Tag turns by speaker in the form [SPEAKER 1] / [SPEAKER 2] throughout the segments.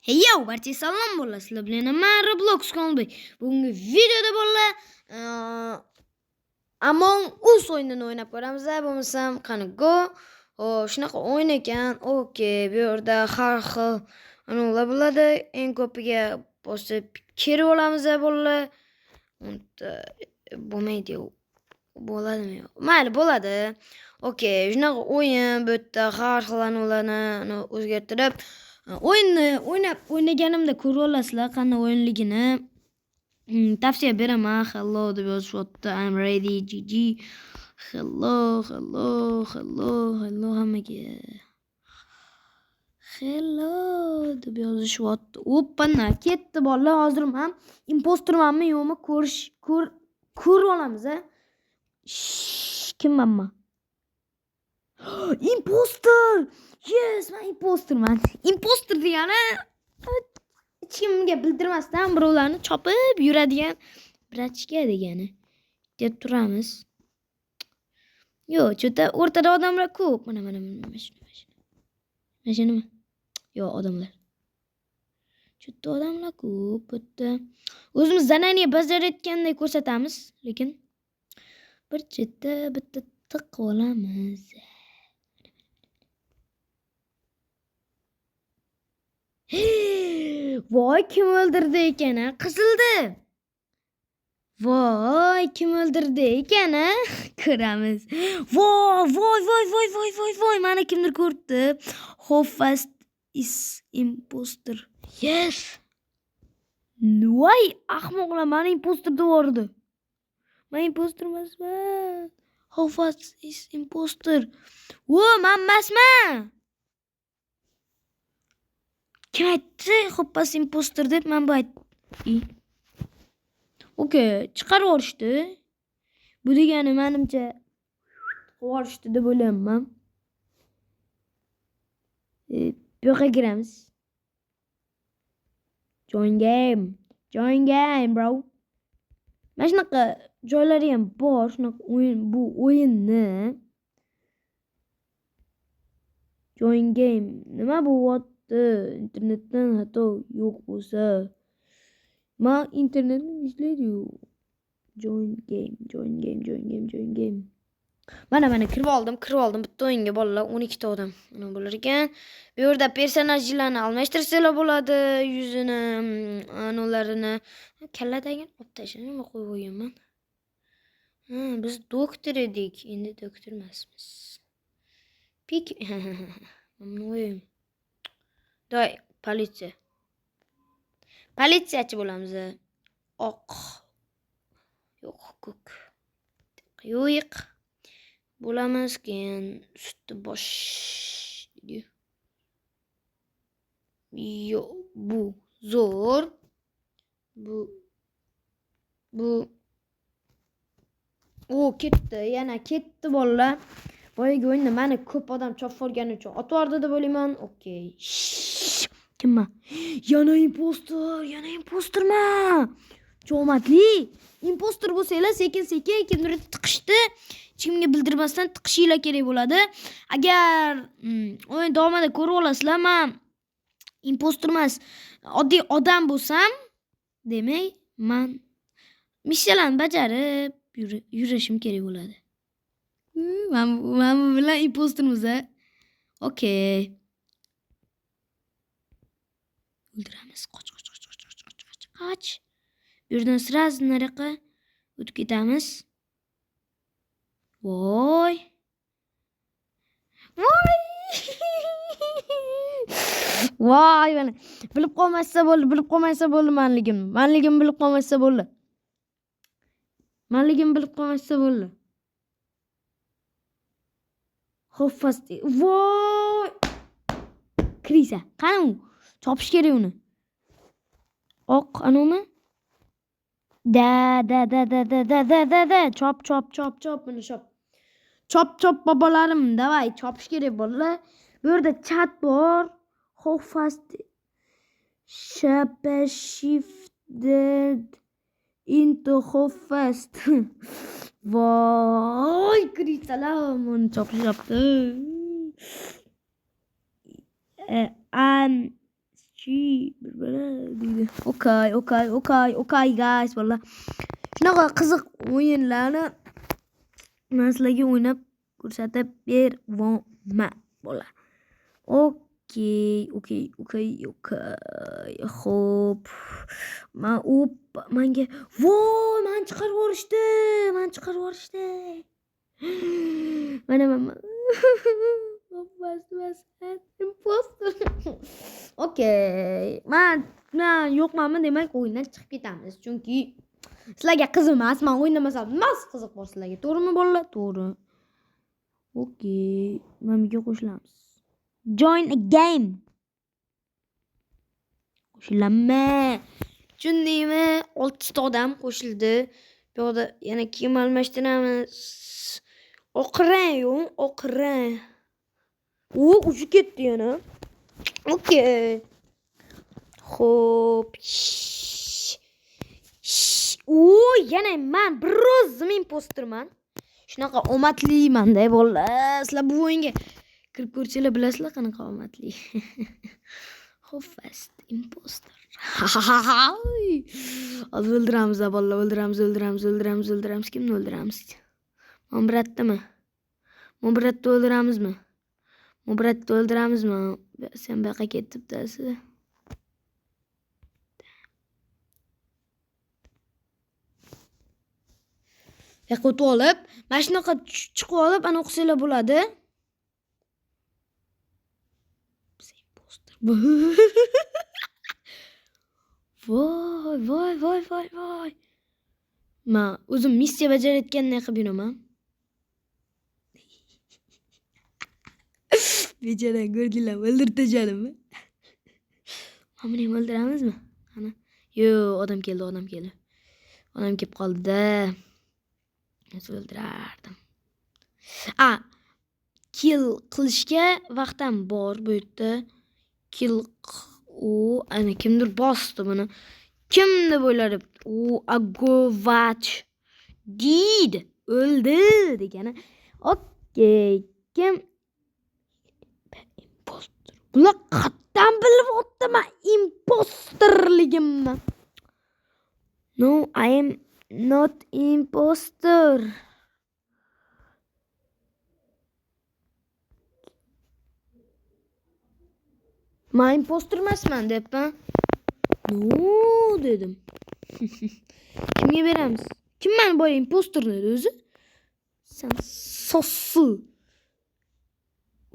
[SPEAKER 1] Hey yo, barcha salom bo'llar. Sizlar bilan men Roblox kanalida. Bugungi videoda bo'llar Among Us o'yinini o'ynab ko'ramiz. Bo'lmasam qani go. Shunaqa o'yin ekan. Okey, bu yerda har xil anavlar bo'ladi. Eng ko'piga bosib kirib olamiz bo'llar. Unda bo'lmaydi. Bo'ladimi? Mayli, bo'ladi. Okey, shunaqa o'yin bu yerda har xil anavlarni o'zgartirib o'yinni o'ynaganimda ko'rib olasizlar qanday o'yinligini. Tavsiya beraman. Hello deb yozishyapti. I'm ready. GG. Hello hammaga. Hello deb yozishyapti. Oppana ketdi bolalar. Hozir men impostormanmi yo'qmi ko'rib olamiz. Kimman men? Impostor! Yes, men impostorman. Impostor degani hech kimga bildirmasdan birovlarni chopib yuradigan brachka degani. Deb turamiz. Yo'q, cho'ta o'rtada odamlar ko'p. Mana mashinami? Yo'q, odamlar. Cho'ta odamlar ko'p bitta. O'zimiz zananiya bajarayotganday ko'rsatamiz, lekin bir chetda bitta tiq olamiz. Voy, kim o'ldirdi ekan? Qizildi. Voy, kim o'ldirdi ekan? Ko'ramiz. Voy, mana kimdir ko'rdi. How fast is imposter? Yes. Voy, ahmoqlar, mana imposter devordi. Men imposter emasman. How fast is imposter? Men emasman. Kim aytdi hoppas imposter deb? Men bu aytdim. Okey, chiqarib yuborishdi. Bu degani menimcha yuborishdi deb o'ylayapman. Bu yoqqa kiramiz. Join game, bro. Mana shunaqa joylari ham bor, shunaqa o'yin, bu o'yinni. Join game. Nima bu? Internetdan xato yo'q bo'lsa. Men internetni ishlaydi-yu. Join game. Mana kirib oldim. Bitta o'yinga bolalar 12 ta odam. Mana bo'lar ekan. Bu yerda personajlarni almashtirsalar bo'ladi, yuzini, anolarini. Kalladagi olib tashlab nima qo'yib qo'yganman. Biz doktor edik, endi doktor emasmiz. Pik. Mana o'yim. Doy, politsiyachi bo'lamiz. Oq. Yo'q, ko'k. Yo'q. Bo'lamiz, keyin sutni bosh. Yo'q, bu zo'r. Bu ketdi, yana ketdi bolalar. Boyagi o'yinda meni ko'p odam chopib olgani uchun otib yubordi deb o'ylayman. Okey. Kimman? Yana impostorman. Jo'matli. Impostor bo'lsanglar, sekin kimdir tiqishdi. Hech kimga bildirmasdan tiqishinglar kerak bo'ladi. Agar o'yin davomida ko'rib olasizlar, men impostor emas, oddiy odam bo'lsam, demak, men missiyalarni bajarib yurishim kerak bo'ladi. Men bilan impostormiz. Okey. O'ldiramiz. Qoch. Bu yerdan sразу nariyoqqa o'tib ketamiz. Voy. Voy, mana bilib qolmasa bo'ldi menligim bilib qolmasa bo'ldi. Hoffas. Voy! Krisa. Qani u? Chopish kerak uni. Oq anami? Da. Chop. Buni chop. Chop bobolarim, davay, chopish kerak bolalar. Bu yerda chat bor. How fast shifted into how fast. Voy, krisalar, meni chopishyapti. I'm deydi. Okay guys, valla. Shunaqa qiziq o'yinlarni men sizlarga o'ynab ko'rsatib beraman, bola. Okay. Xo'p. Menga voy, meni chiqarib yuborishdi. Mana. Bas. Imposter. Okay. Men yo'qmanmi, demak o'yindan chiqib ketamiz. Chunki sizlarga qiziq emas. Men o'ynamasam nima qiziq bor sizlarga? To'g'rimi bolalar? To'g'ri. Okay. Men bunga qo'shilamiz. Join a game. Qo'shilaman. Tushundingmi? 6 ta odam qo'shildi. Bu yoqda yana kiyim almashtiramiz. Oqrang. Uchi ketdi yana. Okay. Xo'p. Yana men biroz imposterman. Shunaqa omadliman-da bolalar. Sizlar bu o'yinga kirib ko'rsanglar bilasizlar qanaqa omadli. Fast imposter. O'ldiramiz bolalar, o'ldiramiz. Kimni o'ldiramiz? Mo'mbiratdimi? Mo'mbiratni o'ldiramizmi? Sen bu yoqqa ketibdasiz. Yo'qotib olib, mana shunaqa chiqib olib, ana o'qisanglar bo'ladi. Voy. Men o'zim missiya bajarayotganday qilib yuraman. Bechara ko'rdinglarmi? O'ldirtajanimmi? Mana buni ham o'ldiramizmi? Qani. Yo'q, odam keldi. Odam kelib qoldi-da. Nasıl o'ldirardim? Kill qilishga vaqtim bor bu yerda. Kill ana kimdir bosdi buni. Kim deb o'yladi? Agovach deydi. O'ldi degani. Okay. Kim? Imposter. Bular qatdan bilib o'tdimi imposterligimni? No, I am not imposter. Men imposter emasman debman. No dedim. Kimga beramiz? Kim meni boya imposter dedi o'zi? Sen sossi.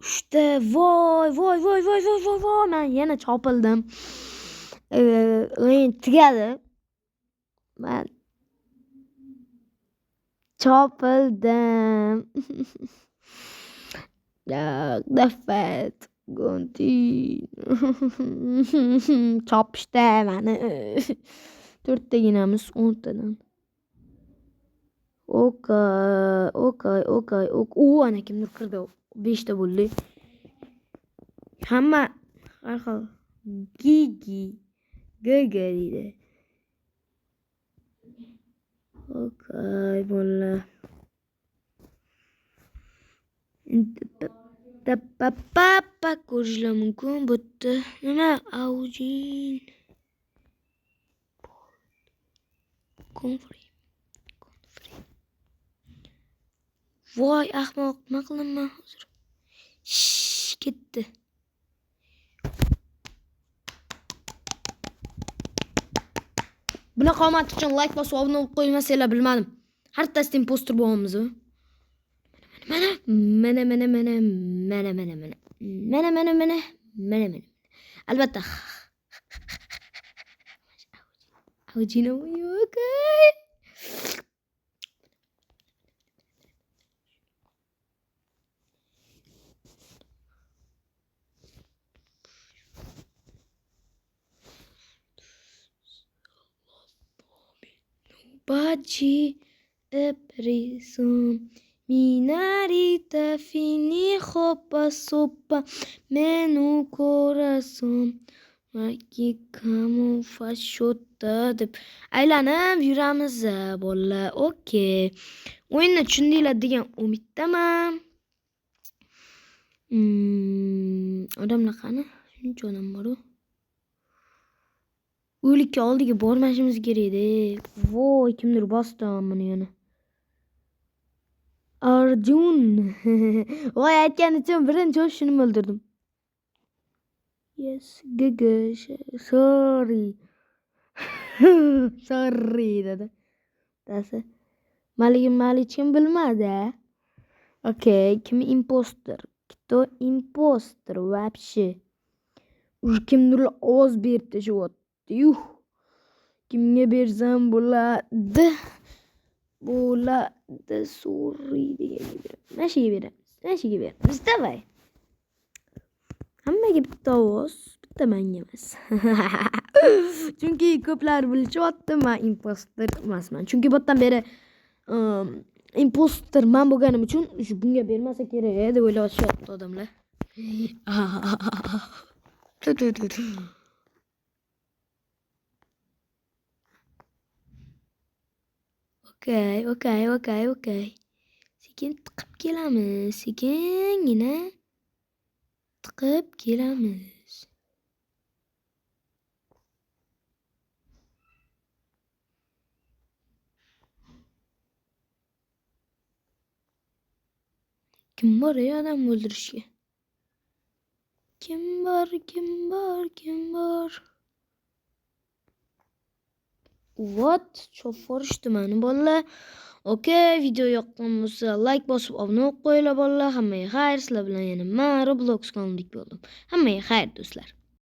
[SPEAKER 1] Uchta voy. Men yana chopildim. O'yin tugadi. Men chopildim. Dafat. Gonti. Chopishdi meni. 4 taginamiz 10 tadan. Okay. Ana kimdir kirdi. 5 ta bo'ldi. Hamma har xil Gigi deydi. Okay, bolalar. Papa ko'rishlar mumkin bu yerda. Nima? Aujin. Konfri. Voy, ahmoq, nima qilaman hozir? Ketdi. Bunaqa omad uchun like bosib obuna bo'lib qo'ymasanglar bilmadim. Har tasda imposter bo'lamiz. Mana. Albatta. Aujino yo'q. Baci eprison minarita fini hopa sopa menu corazon maki kamu fashota deb aylanib yuramiz bolalar. Okay. O'yinni tushundinglar degan umiddaman. Odamlar qani? Shuncha odam bor-ku. o'likka oldiga bormashimiz kerak edi. Voy, kimdir bosdi buni yana. Arjun. Voy, aytgan uchun birinchi shuni o'ldirdim. Yes, gaga, sorry. Sorry dedi. Dasi. Mali kim bilmadi. Okay, kim imposter? Кто imposter вообще? Уже kimdir ovoz berib tashyapti. Kimga bersam bo'ladi? Bo'ladi, sorry degan beraman. Nashiga beramiz. Davay. Hammaga bitta ovoz, bitta menga emas. Chunki ko'plar bilishyapti, men imposter emasman. Chunki botdan beri imposter men bo'lganim uchun bunga bermasa kerak deb o'ylashyapti odamlar. Okay. Sekin tiqib kelamiz. Sekingina tiqib kelamiz. Kim bor odam o'ldirishga? Kim bor? What? Çok forishdi mani bolalar. Okay, video yoqqan bo'lsa like bosib obuna bo'lib qo'yinglar bolalar. Hammaga xayr, sizlar bilan yana men Roblox kanalida bo'ldim. Hammaga xayr do'stlar.